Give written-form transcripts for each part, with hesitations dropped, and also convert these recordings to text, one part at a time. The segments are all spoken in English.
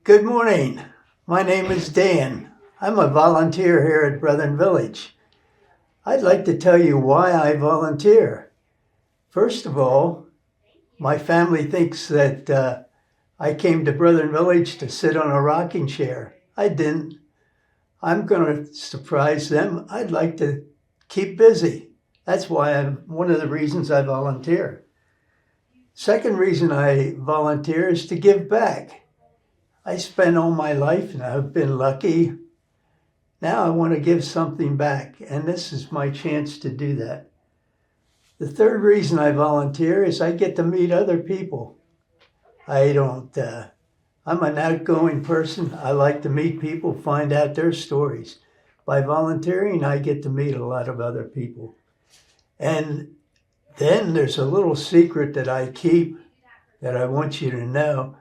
Good morning. My name is Dan. I'm a volunteer here at Brethren Village. I'd like to tell you why I volunteer. First of all, my family thinks that I came to Brethren Village to sit on a rocking chair. I didn't. I'm going to surprise them. I'd like to keep busy. That's why one of the reasons I volunteer. Second reason I volunteer is to give back. I spent all my life and I've been lucky. Now I want to give something back, and this is my chance to do that. The third reason I volunteer is I get to meet other people. I'm an outgoing person. I like to meet people, find out their stories. By volunteering, I get to meet a lot of other people. And then there's a little secret that I keep that I want you to know.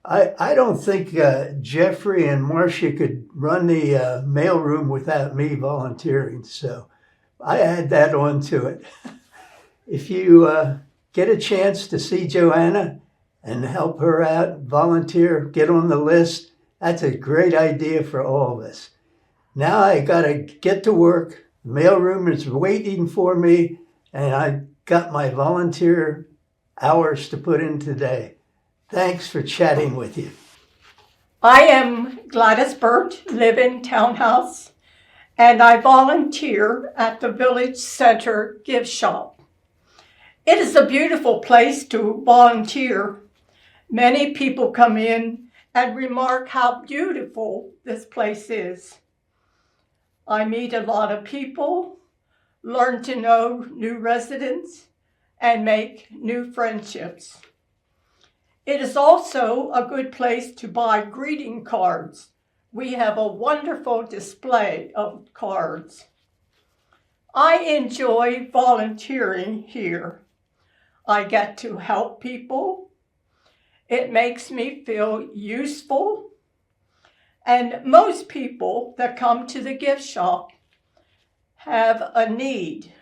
I don't think Jeffrey and Marcia could run the mailroom without me volunteering, so I add that on to it. If you get a chance to see Joanna and help her out, volunteer, get on the list, that's a great idea for all of us. Now I gotta get to work. The mailroom is waiting for me, and I got my volunteer hours to put in today. Thanks for chatting with you. I am Gladys Burt, live in Townhouse, and I volunteer at the Village Center Gift Shop. It is a beautiful place to volunteer. Many people come in and remark how beautiful this place is. I meet a lot of people, learn to know new residents, and make new friendships. It is also a good place to buy greeting cards. We have a wonderful display of cards. I enjoy volunteering here. I get to help people. It makes me feel useful. And most people that come to the gift shop have a need.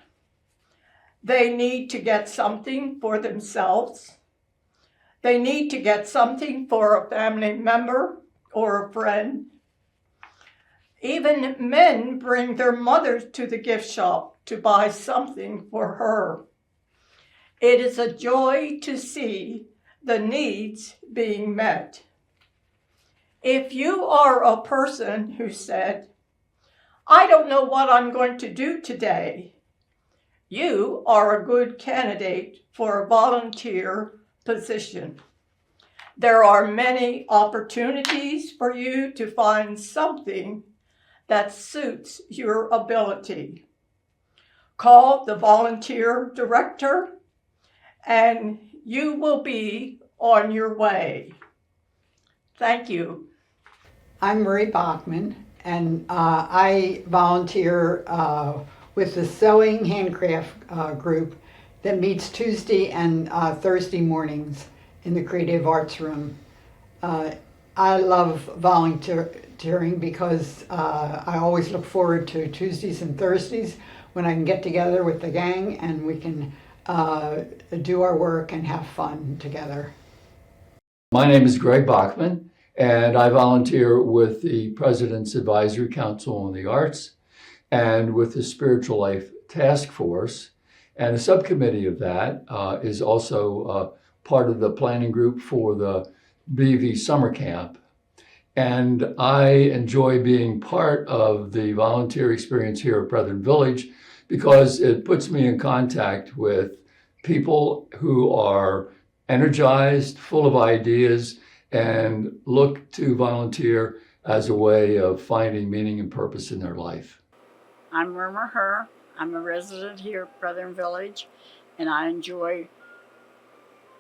They need to get something for themselves. They need to get something for a family member or a friend. Even men bring their mothers to the gift shop to buy something for her. It is a joy to see the needs being met. If you are a person who said, "I don't know what I'm going to do today," you are a good candidate for a volunteer position. There are many opportunities for you to find something that suits your ability. Call the volunteer director and you will be on your way. Thank you. I'm Marie Bachman, and I volunteer with the Sewing Handcraft group that meets Tuesday and Thursday mornings in the Creative Arts Room. I love volunteering because I always look forward to Tuesdays and Thursdays when I can get together with the gang and we can do our work and have fun together. My name is Greg Bachman, and I volunteer with the President's Advisory Council on the Arts and with the Spiritual Life Task Force. And a subcommittee of that is also part of the planning group for the BV Summer Camp. And I enjoy being part of the volunteer experience here at Brethren Village because it puts me in contact with people who are energized, full of ideas, and look to volunteer as a way of finding meaning and purpose in their life. I'm Irma Herr. I'm a resident here at Brethren Village, and I enjoy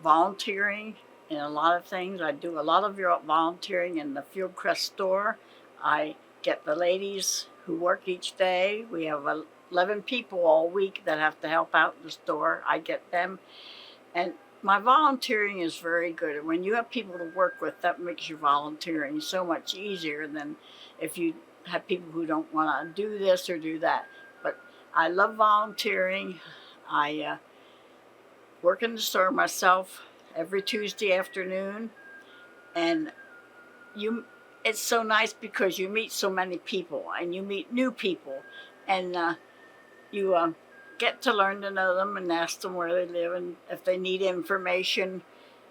volunteering in a lot of things. I do a lot of volunteering in the Fieldcrest store. I get the ladies who work each day. We have 11 people all week that have to help out in the store. I get them. And my volunteering is very good. And when you have people to work with, that makes your volunteering so much easier than if you have people who don't want to do this or do that. But I love volunteering. I work in the store myself every Tuesday afternoon, and it's so nice because you meet so many people and you meet new people, and you get to learn to know them and ask them where they live, and if they need information,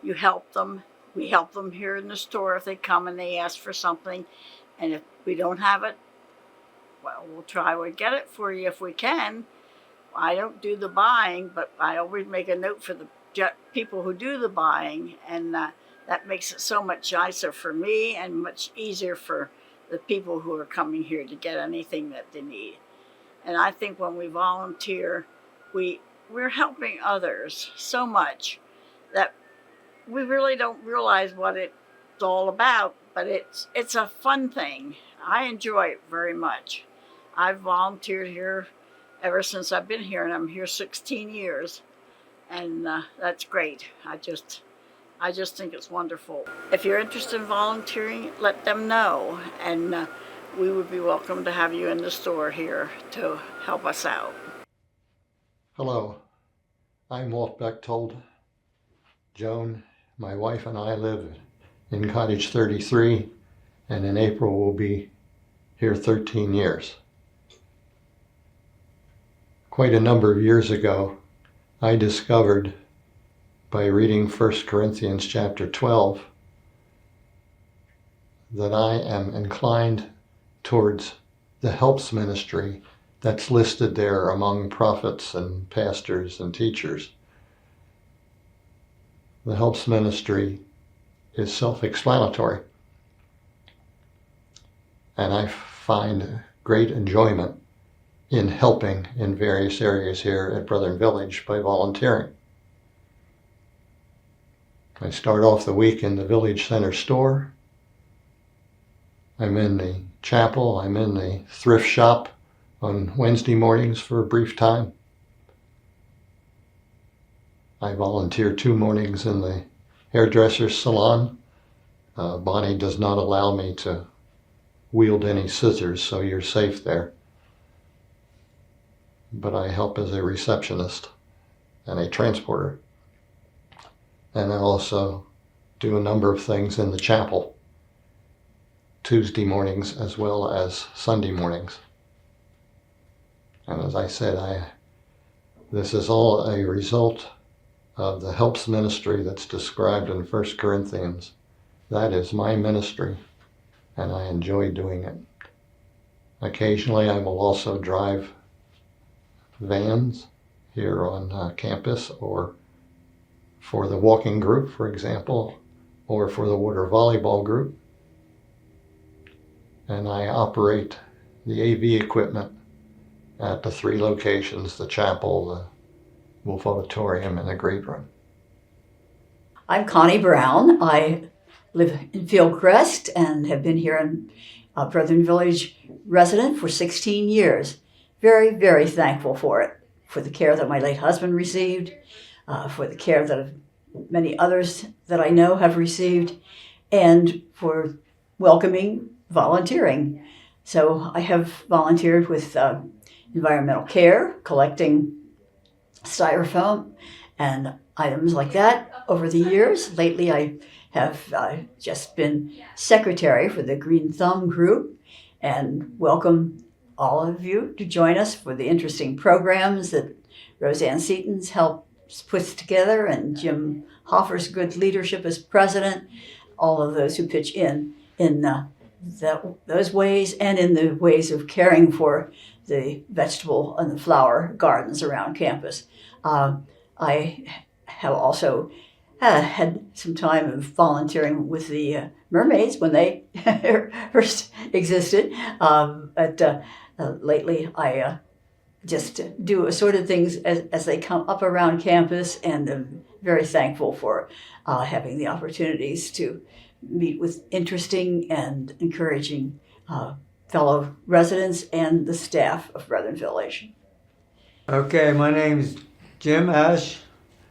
you help them. We help them here in the store if they come and they ask for something, and if we don't have it, well, we'll try to get it for you if we can. I don't do the buying, but I always make a note for the people who do the buying, and that makes it so much nicer for me and much easier for the people who are coming here to get anything that they need. And I think when we volunteer, we're helping others so much that we really don't realize what it's all about, but it's a fun thing. I enjoy it very much. I've volunteered here ever since I've been here, and I'm here 16 years, and that's great. I just think it's wonderful. If you're interested in volunteering, let them know, and we would be welcome to have you in the store here to help us out. Hello, I'm Walt Bechtold. Joan, my wife, and I live in Cottage 33, and in April we'll be here 13 years. Quite a number of years ago, I discovered by reading 1 Corinthians chapter 12 that I am inclined towards the helps ministry that's listed there among prophets and pastors and teachers. The helps ministry is self-explanatory, and I find great enjoyment in helping in various areas here at Brethren Village by volunteering. I start off the week in the Village Center store. I'm in the chapel. I'm in the thrift shop on Wednesday mornings for a brief time. I volunteer 2 mornings in the hairdresser's salon. Bonnie does not allow me to wield any scissors, so you're safe there. But I help as a receptionist and a transporter. And I also do a number of things in the chapel, Tuesday mornings as well as Sunday mornings. And as I said, this is all a result of the helps ministry that's described in 1 Corinthians. That is my ministry, and I enjoy doing it. Occasionally I will also drive vans here on campus, or for the walking group, for example, or for the water volleyball group. And I operate the AV equipment at the 3 locations, the chapel, the Wolf Auditorium, and the Great Room. I'm Connie Brown. I live in Fieldcrest and have been here in Brethren Village resident for 16 years. Very, very thankful for it, for the care that my late husband received, for the care that many others that I know have received, and for welcoming volunteering. So I have volunteered with environmental care, collecting styrofoam and items like that over the years. Lately I have just been secretary for the Green Thumb group, and welcome all of you to join us for the interesting programs that Roseanne Seaton's helps put together, and Jim Hoffer's good leadership as president, all of those who pitch in those ways, and in the ways of caring for the vegetable and the flower gardens around campus. I have also had some time of volunteering with the mermaids when they first existed. Lately, I just do assorted things as they come up around campus, and I'm very thankful for having the opportunities to meet with interesting and encouraging fellow residents and the staff of Brethren Village. Okay, my name is Jim Ash,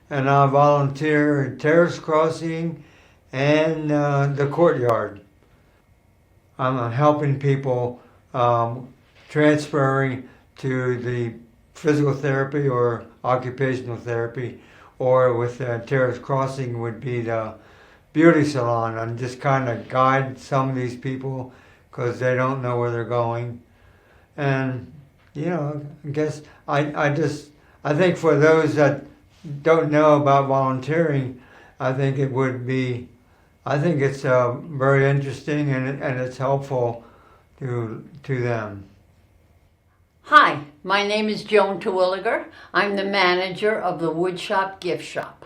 and I volunteer at Terrace Crossing and the courtyard. I'm helping people transferring to the physical therapy or occupational therapy, or with Terrace Crossing would be the beauty salon, and just kind of guide some of these people because they don't know where they're going. And, you know, I guess I think for those that don't know about volunteering, I think it's very interesting and it's helpful to them. Hi, my name is Joan Terwilliger. I'm the manager of the Woodshop Gift Shop.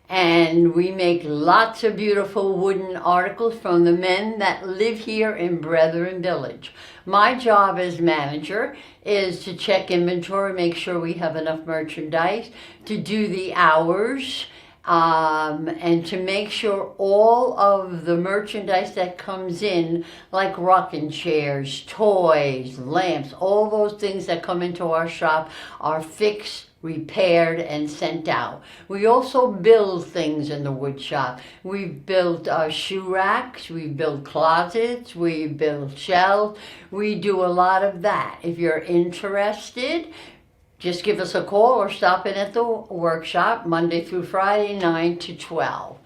And we make lots of beautiful wooden articles from the men that live here in Brethren Village. My job as manager is to check inventory, make sure we have enough merchandise, to do the hours, and to make sure all of the merchandise that comes in, like rocking chairs, toys, lamps, all those things that come into our shop are fixed, repaired, and sent out. We also build things in the wood shop. We've built shoe racks, we've built closets, we've built shelves. We do a lot of that. If you're interested, just give us a call or stop in at the workshop Monday through Friday, 9 to 12.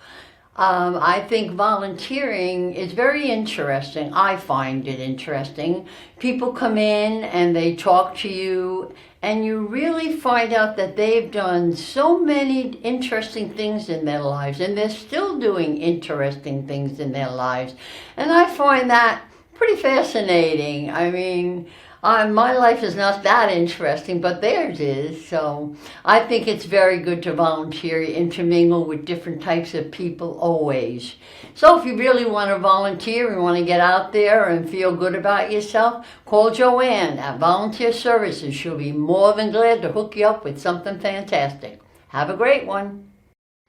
I think volunteering is very interesting. I find it interesting. People come in and they talk to you, and you really find out that they've done so many interesting things in their lives, and they're still doing interesting things in their lives. And I find that pretty fascinating. I mean, my life is not that interesting, but theirs is. So I think it's very good to volunteer, intermingle with different types of people always. So if you really want to volunteer and want to get out there and feel good about yourself, call Joanne at Volunteer Services. She'll be more than glad to hook you up with something fantastic. Have a great one.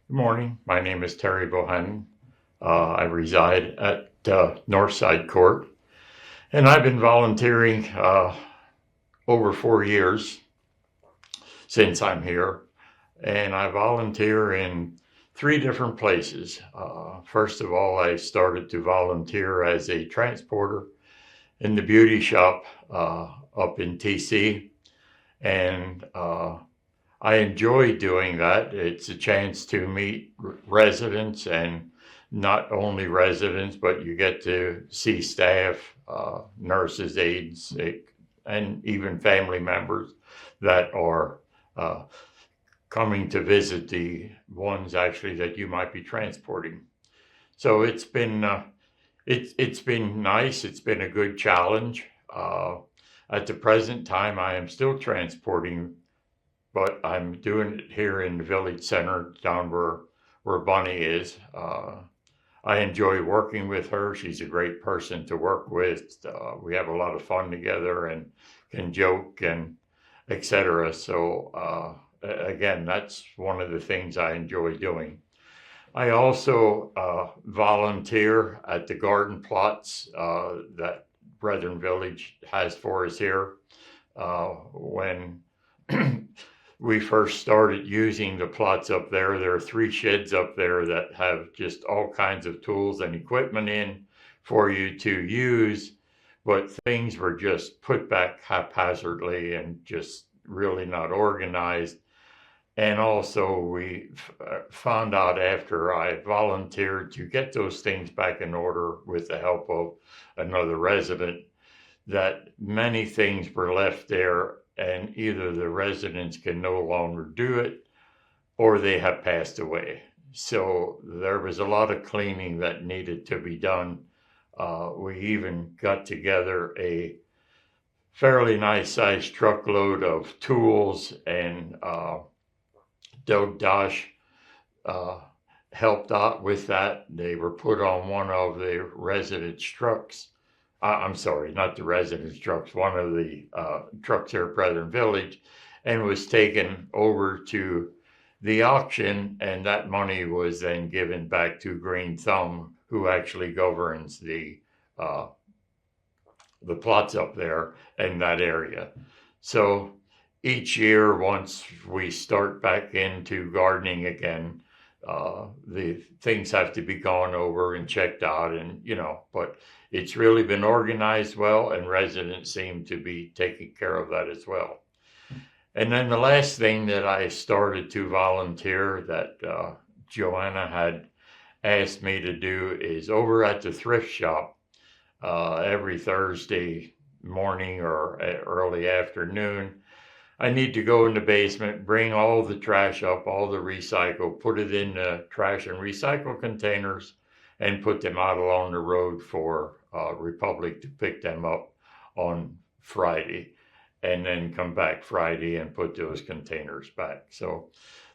Good morning. My name is Terry Bohannon. I reside at Northside Court. And I've been volunteering over 4 years since I'm here. And I volunteer in 3 different places. First of all, I started to volunteer as a transporter in the beauty shop up in TC. And I enjoy doing that. It's a chance to meet residents, and not only residents, but you get to see staff, nurses, aides, and even family members that are coming to visit the ones actually that you might be transporting. So it's been nice. It's been a good challenge. At the present time, I am still transporting, but I'm doing it here in the village center down where Bunny is. I enjoy working with her. She's a great person to work with. We have a lot of fun together and can joke and etc. So again, that's one of the things I enjoy doing. I also volunteer at the garden plots that Brethren Village has for us here. When we first started using the plots up there are 3 sheds up there that have just all kinds of tools and equipment in for you to use, but things were just put back haphazardly and just really not organized. And also we found out after I volunteered to get those things back in order with the help of another resident, that many things were left there, and either the residents can no longer do it or they have passed away. So there was a lot of cleaning that needed to be done. We even got together a fairly nice sized truckload of tools, and Doug Dosh helped out with that. They were put on one of the residents' trucks. I'm sorry, not the residents' trucks, one of the trucks here at Brethren Village, and was taken over to the auction, and that money was then given back to Green Thumb, who actually governs the plots up there in that area. So each year, once we start back into gardening again, the things have to be gone over and checked out, and but it's really been organized well, and residents seem to be taking care of that as well. And then the last thing that I started to volunteer that Joanna had asked me to do is over at the thrift shop every Thursday morning or early afternoon. I need to go in the basement, bring all the trash up, all the recycle, put it in the trash and recycle containers, and put them out along the road for Republic to pick them up on Friday, and then come back Friday and put those containers back. So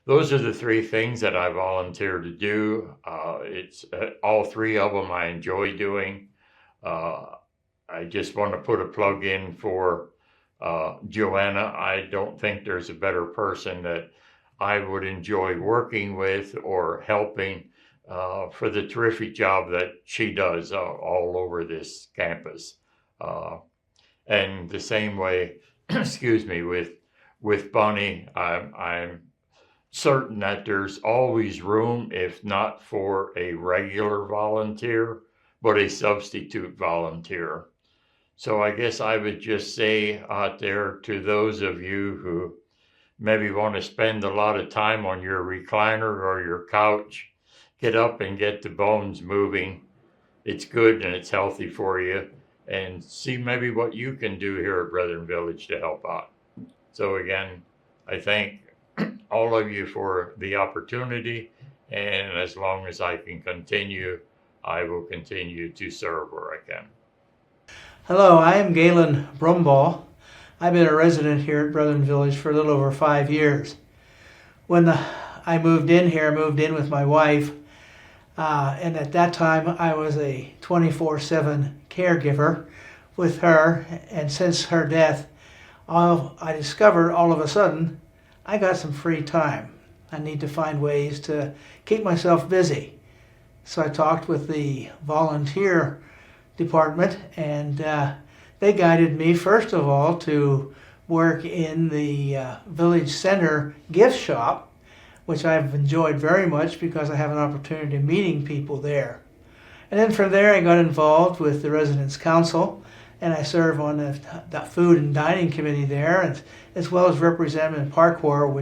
those are the three things that I volunteer to do. It's all three of them I enjoy doing. I just want to put a plug in for Joanna. I don't think there's a better person that I would enjoy working with or helping for the terrific job that she does all over this campus. And the same way, excuse me, with Bonnie, I'm certain that there's always room, if not for a regular volunteer, but a substitute volunteer. So I guess I would just say out there to those of you who maybe want to spend a lot of time on your recliner or your couch, get up and get the bones moving. It's good and it's healthy for you. And see maybe what you can do here at Brethren Village to help out. So again, I thank all of you for the opportunity. And as long as I can continue, I will continue to serve where I can. Hello, I am Galen Brumball. I've been a resident here at Brethren Village for a little over 5 years. When I moved in here, I moved in with my wife, and at that time I was a 24/7 caregiver with her, and since her death, I discovered all of a sudden I got some free time. I need to find ways to keep myself busy. So I talked with the volunteer department, and they guided me first of all to work in the village center gift shop, which I've enjoyed very much because I have an opportunity of meeting people there. And then from there I got involved with the Residents Council, and I serve on the Food and Dining Committee there, as well as Representative Parkour,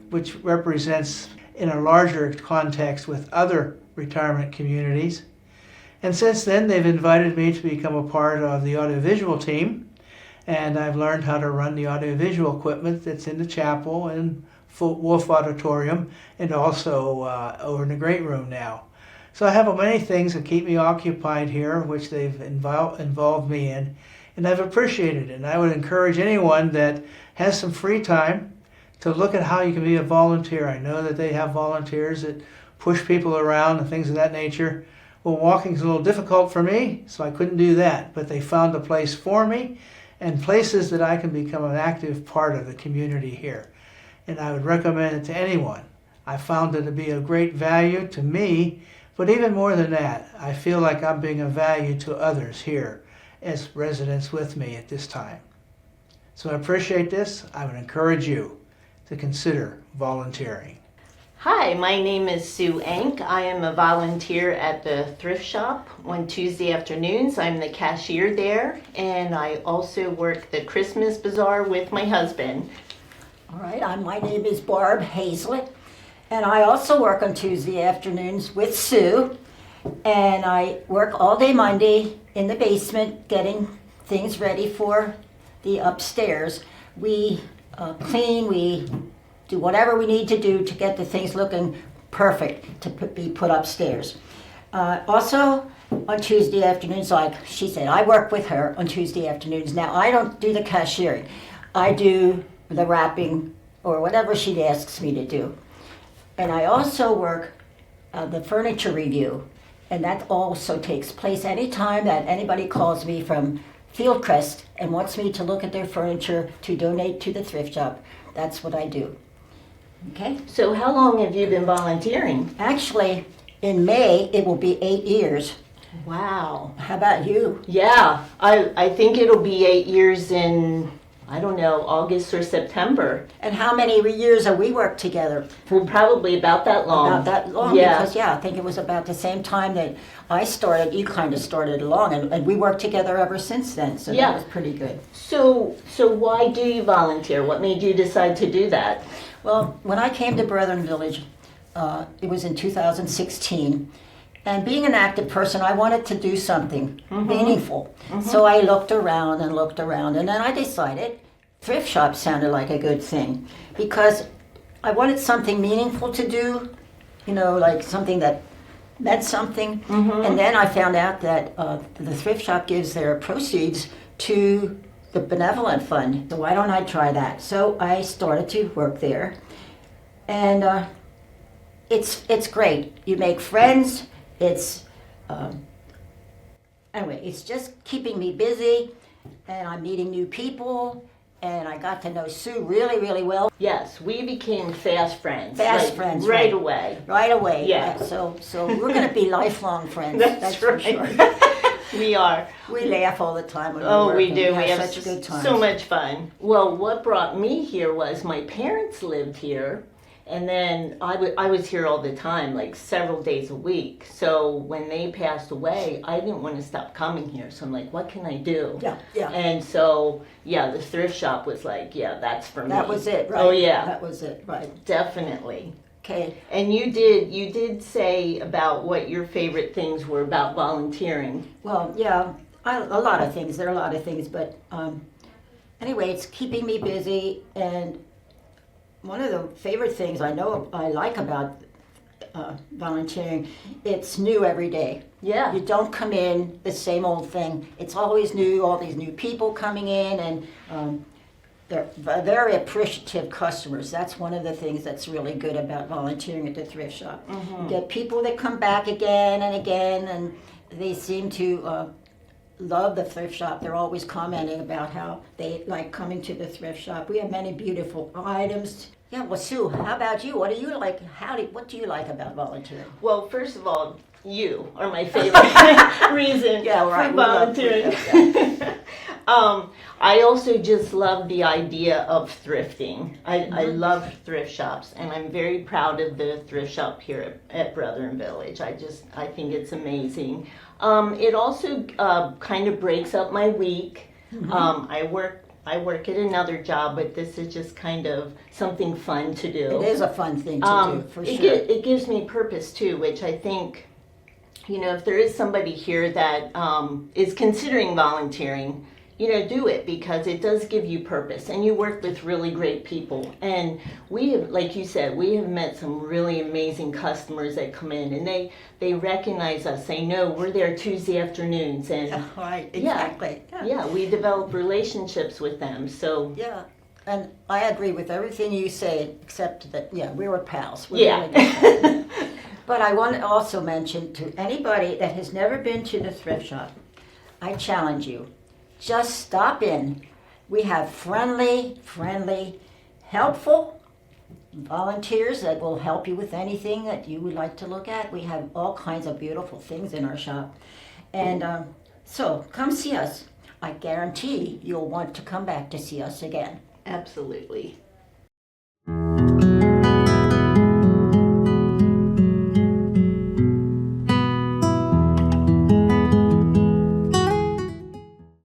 which represents in a larger context with other retirement communities. And since then, they've invited me to become a part of the audiovisual team, and I've learned how to run the audiovisual equipment that's in the chapel and Wolf Auditorium, and also over in the Great Room now. So I have many things that keep me occupied here, which they've involved me in, and I've appreciated it. And I would encourage anyone that has some free time to look at how you can be a volunteer. I know that they have volunteers that push people around and things of that nature. Well, walking's a little difficult for me, so I couldn't do that, but they found a place for me and places that I can become an active part of the community here. And I would recommend it to anyone. I found it to be of great value to me, but even more than that, I feel like I'm being of value to others here as residents with me at this time. So I appreciate this. I would encourage you to consider volunteering. Hi, my name is Sue Enck. I am a volunteer at the thrift shop on Tuesday afternoons. I'm the cashier there, and I also work the Christmas bazaar with my husband. All right, my name is Barb Hazlett, and I also work on Tuesday afternoons with Sue, and I work all day Monday in the basement getting things ready for the upstairs. We clean, we do whatever we need to do to get the things looking perfect to be put upstairs. Also on Tuesday afternoons, like she said, I work with her on Tuesday afternoons. Now I don't do the cashiering. I do the wrapping or whatever she asks me to do. And I also work the furniture review, and that also takes place anytime that anybody calls me from Fieldcrest and wants me to look at their furniture to donate to the thrift shop. That's what I do. Okay? So how long have you been volunteering? Actually, in May, it will be 8 years. Wow. How about you? Yeah, I think it'll be 8 years in I don't know, August or September. And how many years have we worked together? For probably about that long. About that long? Yeah. Because, I think it was about the same time that I started, you kind of started along, and we worked together ever since then, so Yeah. that was pretty good. So why do you volunteer? What made you decide to do that? Well, when I came to Brethren Village, it was in 2016, and being an active person, I wanted to do something meaningful. So I looked around, and then I decided thrift shop sounded like a good thing, because I wanted something meaningful to do, like something that meant something. And then I found out that the thrift shop gives their proceeds to the benevolent fund. So why don't I try that? So I started to work there, and it's great. You make friends. It's anyway. It's just keeping me busy, and I'm meeting new people. And I got to know Sue really, really well. Yes, we became fast friends. Fast friends, right away. Right away. Yeah. So we're going to be lifelong friends. That's for right. sure. We are. We laugh all the time when Oh, we're we working. do. We have have such good times. so much fun. Well, what brought me here was my parents lived here, and then I was here all the time, like several days a week. So when they passed away, I didn't want to stop coming here. So I'm like, what can I do? Yeah. And so, the thrift shop was like, that's for me. That was it, right? Oh, yeah. That was it, right. Definitely. Okay. And you did say about what your favorite things were about volunteering. Well, yeah, a lot of things. There are a lot of things, but anyway, it's keeping me busy. And one of the favorite things I like about volunteering, it's new every day. Yeah. You don't come in the same old thing. It's always new, all these new people coming in, and they're very appreciative customers. That's one of the things that's really good about volunteering at the thrift shop. You get people that come back again and again, and they seem to love the thrift shop. They're always commenting about how they like coming to the thrift shop. We have many beautiful items. Yeah, well, Sue, how about you? What do you like? What do you like about volunteering? Well, first of all, you are my favorite reason for volunteering. I also just love the idea of thrifting. I love thrift shops, and I'm very proud of the thrift shop here at Brethren Village. I think it's amazing. It also kind of breaks up my week. I work at another job, but this is just kind of something fun to do. It is a fun thing to do, for sure. It gives me purpose too, which I think, if there is somebody here that is considering volunteering, do it, because it does give you purpose, and you work with really great people. And we have, like you said, we have met some really amazing customers that come in, and they recognize us. They know we're there Tuesday afternoons, and right, exactly. Yeah, we develop relationships with them. So yeah, and I agree with everything you say, except that we were pals. We're yeah. really good pals. But I want to also mention to anybody that has never been to the thrift shop, I challenge you. Just stop in. We have friendly, helpful volunteers that will help you with anything that you would like to look at. We have all kinds of beautiful things in our shop. And so come see us. I guarantee you'll want to come back to see us again. absolutely.